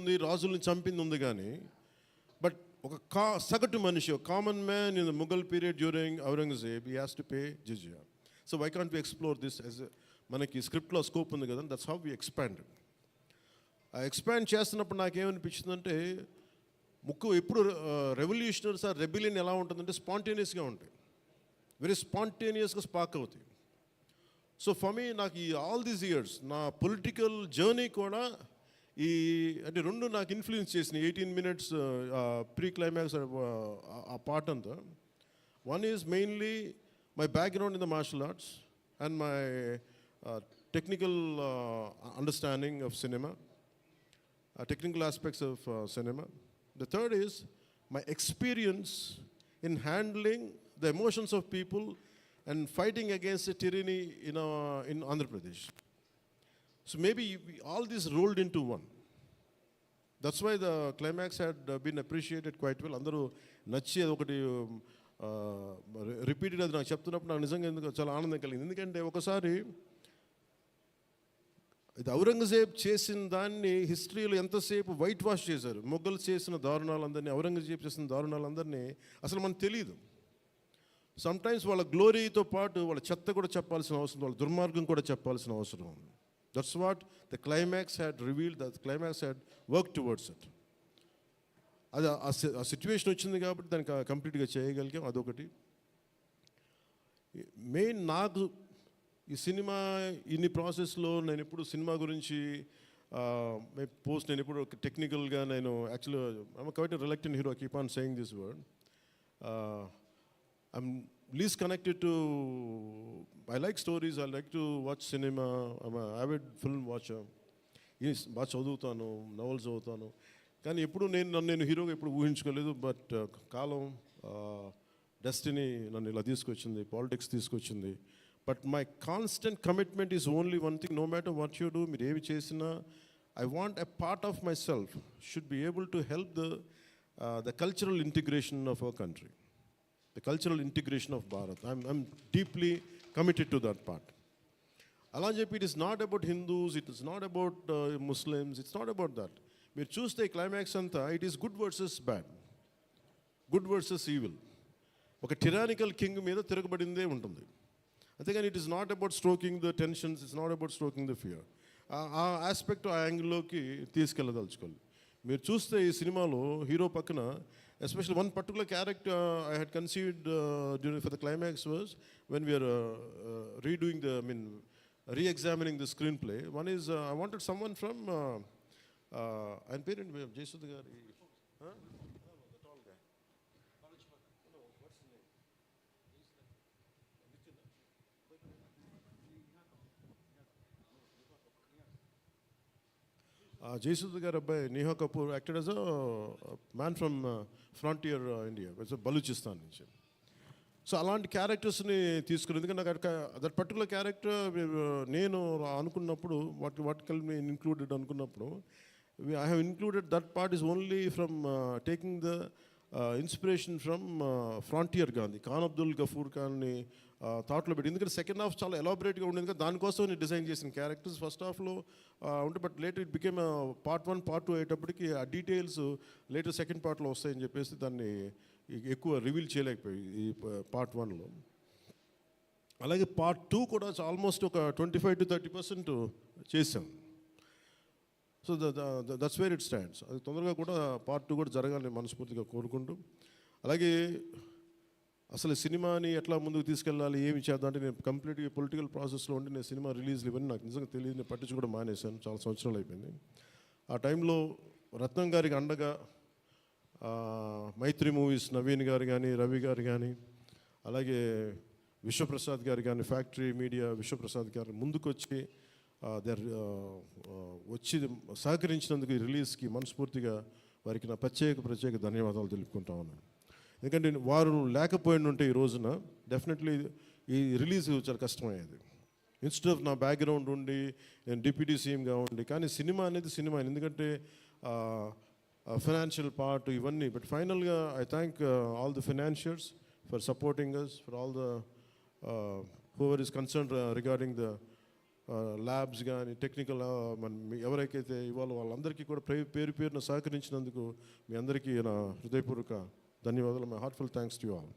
ఉంది, రాజుల్ని చంపింది ఉంది కానీ బట్ ఒక సగటు మనిషి, common man in the Mughal period during Aurangzeb he has to pay జిజియా. So why can't we explore this as మనకి స్క్రిప్ట్లో స్కోప్ ఉంది కదా, దట్స్ హౌ వి ఎక్స్పాండ్. ఆ ఎక్స్పాండ్ చేస్తున్నప్పుడు నాకేమనిపించిందంటే ఎప్పుడు రెవల్యూషనరీస్ ఆ రెబిలియన్ ఎలా ఉంటుందంటే స్పాంటేనియస్గా ఉంటాయి, వెరీ స్పాంటేనియస్గా స్పార్క్ అవుతాయి. సో ఫర్ మీ నాకు ఈ ఆల్ దీస్ ఇయర్స్ నా పొలిటికల్ జర్నీ కూడా అంటే రెండు నాకు ఇన్ఫ్లుయెన్స్ చేసినాయి. 18 minutes ప్రీ క్లైమాక్స్ ఆ పార్ట్ అంతా. One is mainly my background in the martial arts and my technical understanding of cinema, technical aspects of cinema. The third is my experience in handling the emotions of people and fighting against the tyranny in Andhra Pradesh. So maybe all this rolled into one. That's why the climax had been appreciated quite well. Andaru nachi adokati repeated adi naaku cheptunnappudu naaku nijanga enduko chaala aanandam kalindi. Endukante okasari ఇది ఔరంగజేబ్ చేసిన దాన్ని హిస్టరీలో ఎంతసేపు white wash చేశారు. మొఘల్ చేసిన దారుణాలందరినీ, ఔరంగజేబ్ చేసిన దారుణాలందరినీ అసలు మనకు తెలియదు. సమ్టైమ్స్ వాళ్ళ గ్లోరీతో పాటు వాళ్ళ చెత్త కూడా చెప్పాల్సిన అవసరం, వాళ్ళ దుర్మార్గం కూడా చెప్పాల్సిన అవసరం ఉంది. That's what the climax had revealed, the climax had work towards it. అది ఆ సిచ్యువేషన్ వచ్చింది కాబట్టి దాన్ని కంప్లీట్గా చేయగలిగాం. అదొకటి మెయిన్. నాకు ఈ సినిమా ఇన్ని ప్రాసెస్లో నేను ఎప్పుడు సినిమా గురించి నేను ఎప్పుడు టెక్నికల్గా నేను యాక్చువల్గా I'm quite reluctant hero, keep on saying this word. I'm least connected to, I like stories, I like to watch cinema, I'm avid film watcher. బాగా చదువుతాను, నవల్స్ చదువుతాను, కానీ ఎప్పుడు నేను హీరోగా ఎప్పుడు ఊహించుకోలేదు. బట్ కాలం, డెస్టినీ నన్ను ఇలా తీసుకొచ్చింది, పాలిటిక్స్ తీసుకొచ్చింది. But my constant commitment is only one thing, no matter what you do, మీరు ఏవి చేసినా, I want a part of myself should be able to help the cultural integration of our country, the cultural integration of Bharat. I'm deeply committed to that part. అలా చెప్పి it is not about Hindus, it is not about Muslims, it's not about that. మీరు చూస్తే climax అంతా it is good versus bad, good versus evil. ఒక tyrannical king మీద తిరగబడిందే ఉంటుంది. అంతేగాని it is not about stroking the tensions, it's not about stroking the fear. ఆ aspect, ఆ యాంగిల్లోకి తీసుకెళ్ళదలుచుకోవాలి. మీరు చూస్తే ఈ సినిమాలో హీరో పక్కన especially one particular character I had conceived during for the climax was when we are redoing reexamining the screenplay. One is I wanted someone from ఆయన పేరేంటి, జయసుధ గారి జయసుధ గారి అబ్బాయి Nihar Kapoor acted as a man from frontier India, Balochistan నుంచి. So అలాంటి క్యారెక్టర్స్ని తీసుకుని, ఎందుకంటే నాకు దట్ పర్టికులర్ క్యారెక్టర్ నేను అనుకున్నప్పుడు వాట్ కెన్ బి ఇన్క్లూడెడ్ అనుకున్నప్పుడు I have included that part is only from taking the inspiration from frontier Gandhi, Khan Abdul Ghaffar ఖాన్ని థాట్లో పెట్టి. ఎందుకంటే సెకండ్ హాఫ్ చాలా ఎలాబరేట్గా ఉండేది కదా, దానికోసం నేను డిజైన్ చేసిన క్యారెక్టర్స్ ఫస్ట్ హాఫ్లో ఉంటే, but later it became part 1 part 2 అయ్యేటప్పటికి ఆ డీటెయిల్స్ లేటర్ సెకండ్ పార్ట్లో వస్తాయని చెప్పేసి దాన్ని ఎక్కువ రివీల్ చేయలేకపోయి ఈ పార్ట్ 1లో. అలాగే పార్ట్ 2 కూడా ఆల్మోస్ట్ ఒక 25 to 30% చేసాం. So that's where it stands. అది తొందరగా కూడా పార్ట్ 2 కూడా జరగాలని మనస్ఫూర్తిగా కోరుకుంటూ, అలాగే అసలు సినిమాని ఎట్లా ముందుకు తీసుకెళ్ళాలి, ఏమి చేద్దాం అంటే నేను కంప్లీట్గా పొలిటికల్ ప్రాసెస్లో ఉండి నేను సినిమా రిలీజ్లు ఇవన్నీ నాకు నిజంగా తెలియదు, నేను పట్టించుకోవడం మానేశాను, చాలా సంవత్సరాలు అయిపోయింది. ఆ టైంలో రత్నం గారికి అండగా మైత్రి మూవీస్ నవీన్ గారు కానీ, రవి గారు కానీ, అలాగే విశ్వప్రసాద్ గారు కానీ, ఫ్యాక్టరీ మీడియా విశ్వప్రసాద్ గారు ముందుకు వచ్చి వచ్చి సహకరించినందుకు ఈ రిలీజ్కి మనస్ఫూర్తిగా వారికి నా ప్రత్యేక ధన్యవాదాలు తెలుపుకుంటా ఉన్నాను. ఎందుకంటే వారు లేకపోయింటే ఈ రోజున డెఫినెట్లీ ఈ రిలీజ్ చాలా కష్టమయ్యేది. ఇన్స్టెడ్ ఆఫ్ నా బ్యాక్గ్రౌండ్ ఉండి నేను డిప్యూటీ సీఎంగా ఉండి, కానీ సినిమా అనేది సినిమా, ఎందుకంటే ఫైనాన్షియల్ పార్ట్ ఇవన్నీ. బట్ ఫైనల్గా I thank all the financiers for supporting us, for all the whoever is concerned regarding the labs కానీ టెక్నికల్ ఎవరికైతే ఇవాళ వాళ్ళందరికీ కూడా పేరు పేరున సహకరించినందుకు మీ అందరికీ నా హృదయపూర్వక ధన్యవాదాలు. My heartful thanks to you all.